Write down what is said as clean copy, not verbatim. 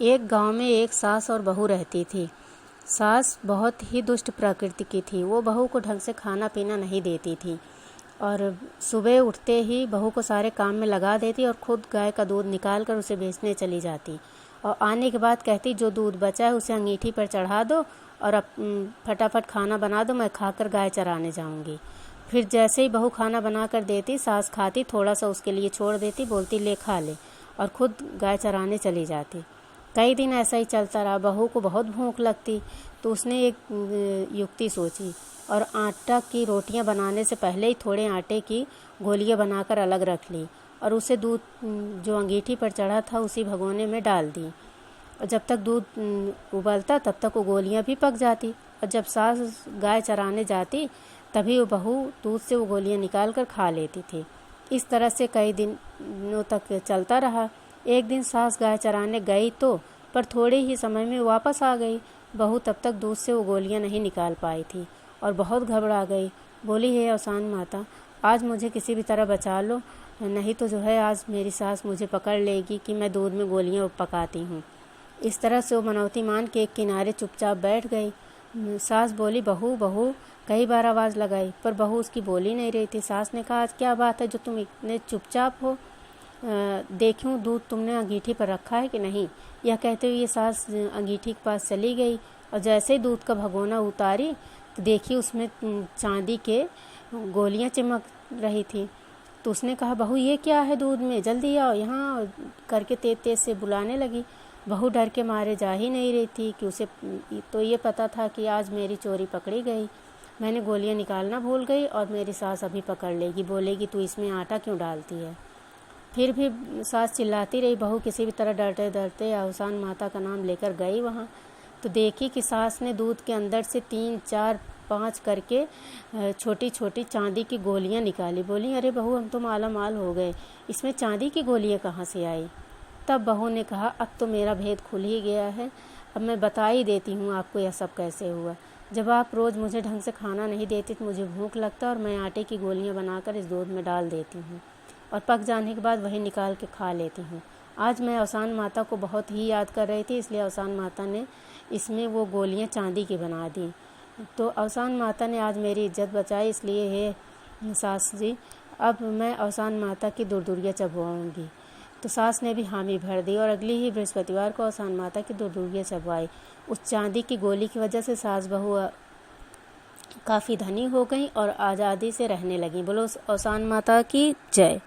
एक गांव में एक सास और बहू रहती थी। सास बहुत ही दुष्ट प्रकृति की थी। वो बहू को ढंग से खाना पीना नहीं देती थी और सुबह उठते ही बहू को सारे काम में लगा देती और खुद गाय का दूध निकाल कर उसे बेचने चली जाती और आने के बाद कहती, जो दूध बचा है उसे अंगीठी पर चढ़ा दो और अब फटाफट खाना बना दो, मैं खाकर गाय चराने जाऊंगी। फिर जैसे ही बहू खाना बना कर देती, सास खाती, थोड़ा सा उसके लिए छोड़ देती, बोलती ले खा ले, और खुद गाय चराने चली जाती। कई दिन ऐसा ही चलता रहा। बहू को बहुत भूख लगती तो उसने एक युक्ति सोची और आटा की रोटियां बनाने से पहले ही थोड़े आटे की गोलियां बनाकर अलग रख ली और उसे दूध जो अंगीठी पर चढ़ा था उसी भगोने में डाल दी। और जब तक दूध उबलता तब तक वो गोलियां भी पक जाती और जब सास गाय चराने जाती तभी वो बहू दूध से वो गोलियां निकाल कर खा लेती थी। इस तरह से कई दिनों तक चलता रहा। एक दिन सास गाय चराने गई तो पर थोड़े ही समय में वापस आ गई। बहू तब तक दूध से वो गोलियां नहीं निकाल पाई थी और बहुत घबरा गई। बोली, हे अवसान माता, आज मुझे किसी भी तरह बचा लो, नहीं तो जो है आज मेरी सास मुझे पकड़ लेगी कि मैं दूध में गोलियां पकाती हूँ। इस तरह से वो मनौती मान के एक किनारे चुपचाप बैठ गई। सास बोली, बहू बहू, कई बार आवाज़ लगाई पर बहू उसकी बोली नहीं रही थी। सास ने कहा, आज क्या बात है जो तुम इतने चुपचाप हो? देखूं दूध तुमने अंगीठी पर रखा है कि नहीं। यह कहते हुए ये सास अंगीठी के पास चली गई और जैसे ही दूध का भगोना उतारी तो देखी उसमें चांदी के गोलियां चमक रही थी। तो उसने कहा, बहू ये क्या है दूध में, जल्दी आओ यहाँ करके तेज तेज से बुलाने लगी। बहू डर के मारे जा ही नहीं रही थी कि उसे तो ये पता था कि आज मेरी चोरी पकड़ी गई, मैंने गोलियां निकालना भूल गई और मेरी सास अभी पकड़ लेगी, बोलेगी तू इसमें आटा क्यों डालती है। फिर भी सास चिल्लाती रही। बहू किसी भी तरह डरते डरते अवसान माता का नाम लेकर गई वहाँ। तो देखी कि सास ने दूध के अंदर से 3, 4, 5 करके छोटी छोटी चांदी की गोलियां निकाली। बोली, अरे बहू, हम तो माला माल हो गए, इसमें चांदी की गोलियां कहाँ से आई। तब बहू ने कहा, अब तो मेरा भेद खुल ही गया है, अब मैं बता ही देती हूँ आपको यह सब कैसे हुआ। जब आप रोज़ मुझे ढंग से खाना नहीं देती तो मुझे भूख लगता और मैं आटे की गोलियां बनाकर इस दूध में डाल देती हूँ और पक जाने के बाद वही निकाल के खा लेती हूँ। आज मैं अवसान माता को बहुत ही याद कर रही थी, इसलिए अवसान माता ने इसमें वो गोलियां चांदी की बना दी। तो अवसान माता ने आज मेरी इज्जत बचाई, इसलिए हे सास जी, अब मैं अवसान माता की दूरदुर्गियाँ चबवाऊँगी। तो सास ने भी हामी भर दी और अगली ही बृहस्पतिवार को अवसान माता की दूरदुर्गियाँ चबवाई। उस चांदी की गोली की वजह से सास बहू काफ़ी धनी हो गई और आज़ादी से रहने लगी। बोलो अवसान माता की जय।